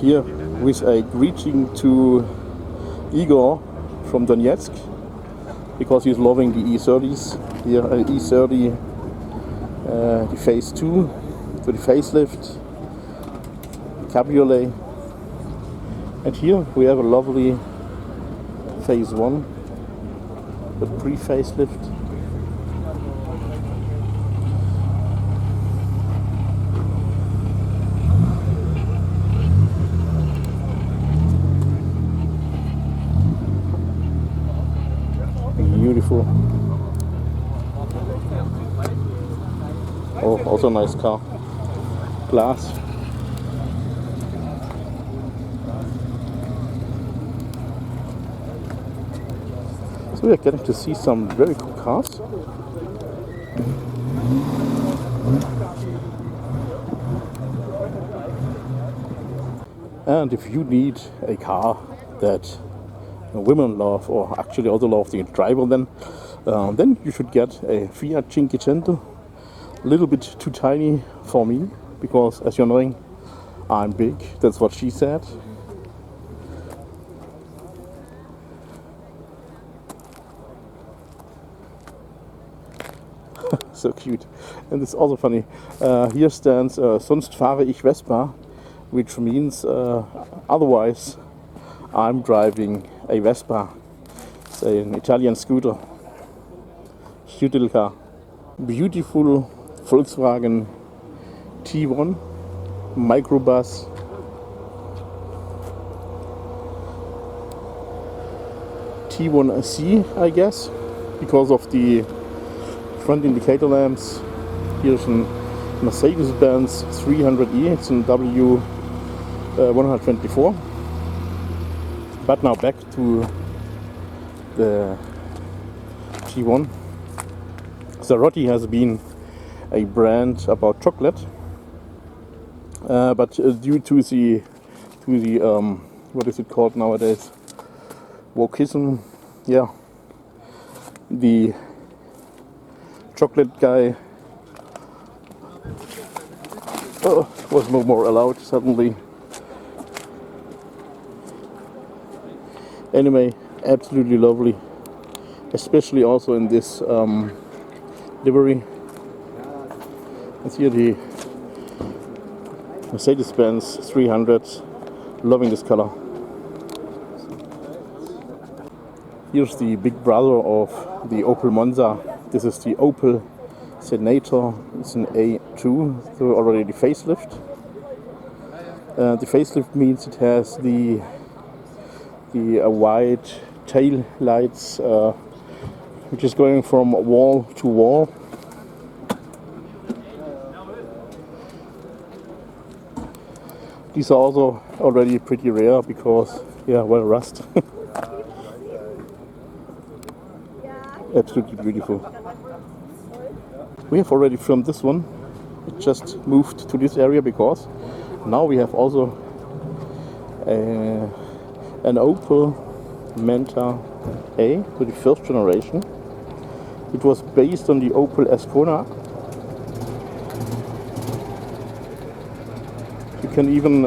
here with a greeting to Igor from Donetsk, because he's loving the E30s. Here an E30, the phase 2, so the facelift, cabriolet. And here we have a lovely phase 1, the pre-facelift. Beautiful. Oh, also a nice car. Glass. So we are getting to see some very cool cars. And if you need a car that women love, or actually also love the driver, then you should get a Fiat Cinquecento. A little bit too tiny for me, because as you're knowing, I'm big. That's what she said. So cute. And it's also funny. Here stands sonst fahre ich Vespa, which means otherwise I'm driving a Vespa. It's an Italian scooter. Little car. Beautiful Volkswagen T1 microbus. T1C, I guess, because of the front indicator lamps. Here's a Mercedes-Benz 300E. It's in W124. But now back to the T1. Zarotti has been a brand about chocolate, but due to the what is it called nowadays, wokeism, yeah, the chocolate guy was no more allowed suddenly. Anyway, absolutely lovely, especially also in this livery. Let's see the Mercedes-Benz 300. Loving this color. Here's the big brother of the Opel Monza. This is the Opel Senator. It's an A2, so already the facelift. The facelift means it has the wide tail lights, which is going from wall to wall. These are also already pretty rare because, yeah, well, rust. Absolutely beautiful. We have already filmed this one. It just moved to this area because now we have also an Opel Menta A, so the first generation. It was based on the Opel Ascona. You can even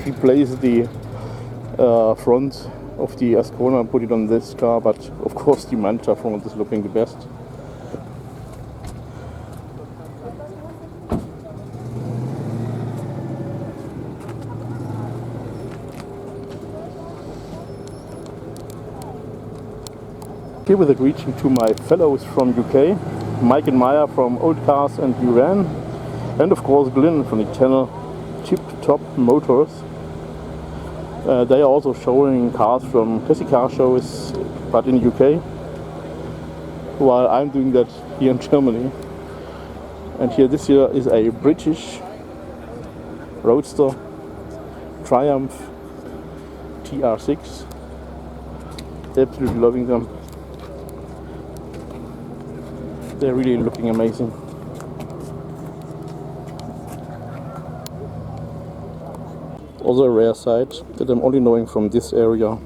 replace the front of the Ascona and put it on this car, but of course the Manta front is looking the best. Here with a greeting to my fellows from UK, Mike and Maya from Old Cars and Iran, and of course Glyn from the channel Tip Top Motors. They are also showing cars from classic car shows, but in UK, while I'm doing that here in Germany. And here this year is a British Roadster Triumph TR6. Absolutely loving them. They're really looking amazing. Also a rare sight that I'm only knowing from this area.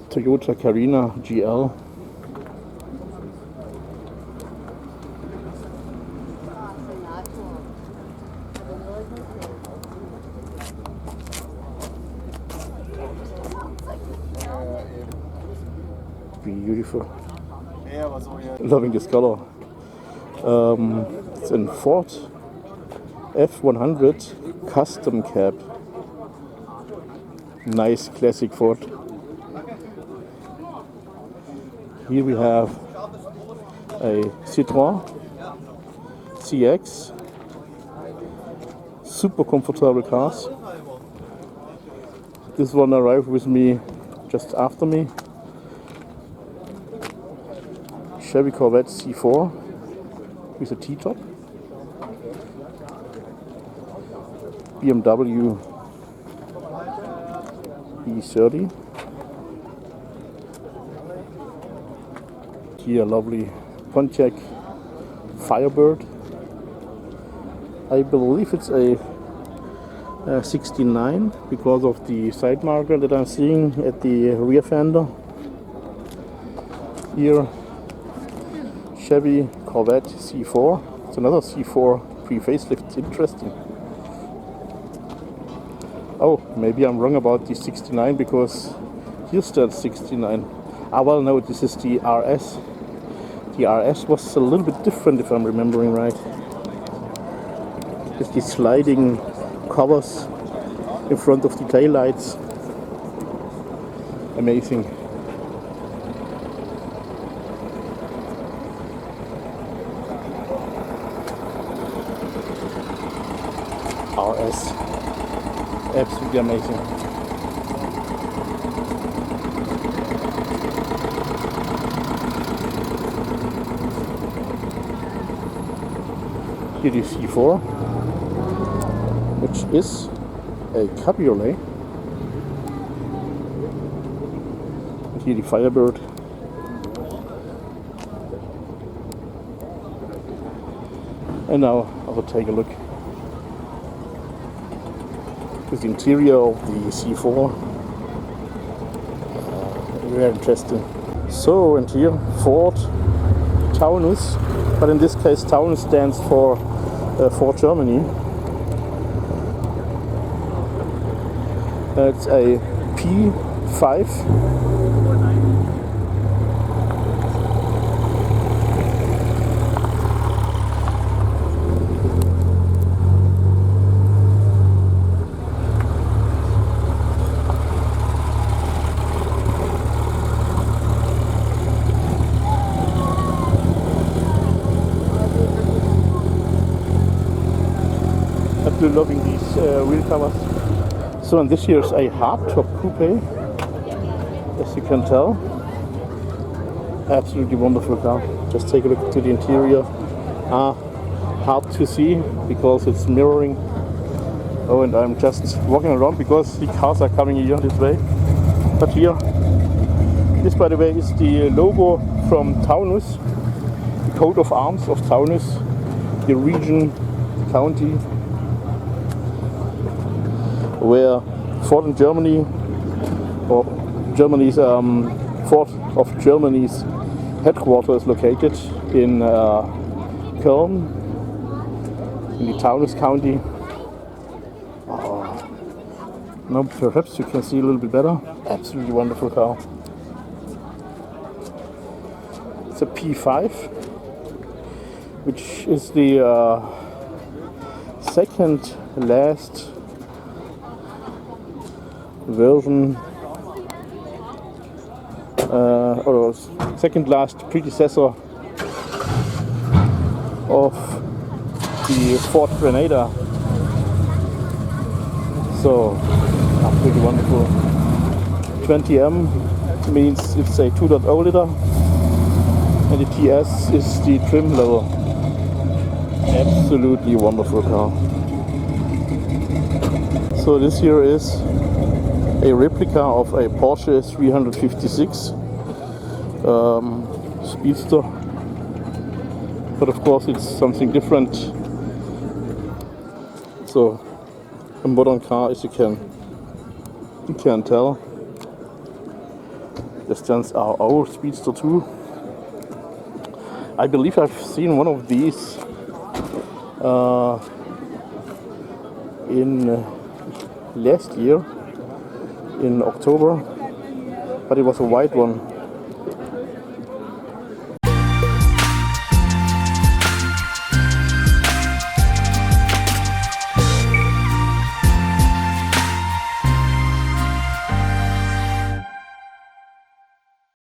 Toyota Carina GL. beautiful. Loving this color. It's in Ford F100 custom cab. Nice classic Ford. Here we have a Citroën CX. Super comfortable cars. This one arrived with me just after me. Chevy Corvette C4 with a T-top. BMW E30. Here a lovely Pontiac Firebird. I believe it's a 69 because of the side marker that I'm seeing at the rear fender. Here Chevy Corvette C4. It's another C4 pre-facelift. It's interesting. Oh, maybe I'm wrong about the 69 because here's still 69. Ah, well, no, this is the RS. The RS was a little bit different if I'm remembering right. With the sliding covers in front of the taillights. Amazing. RS. Absolutely amazing. Here is C4, which is a cabriolet. And here the Firebird. And now I will take a look with the interior of the C4. Very interesting. So, and here Ford Taunus, but in this case Taunus stands for Germany. It's a P5. Absolutely loving these wheel covers. So, and this here is a hardtop coupe, as you can tell. Absolutely wonderful car. Just take a look to the interior. Hard to see because it's mirroring. Oh, and I'm just walking around because the cars are coming here this way. But here, this by the way is the logo from Taunus, the coat of arms of Taunus, the region, the county, where Ford in Germany, or Germany's Ford of Germany's headquarters is located in Köln, in the Taunus county. Now perhaps you can see a little bit better. Absolutely wonderful car. It's a P5, which is the second last version or second last predecessor of the Ford Granada. So absolutely wonderful. 20M means it's a 2.0 liter and the TS is the trim level. Absolutely wonderful car. So this here is a replica of a Porsche 356 Speedster, but of course it's something different. So a modern car, as you can tell. This stands our old Speedster 2. I believe I've seen one of these in last year in October, but it was a white one.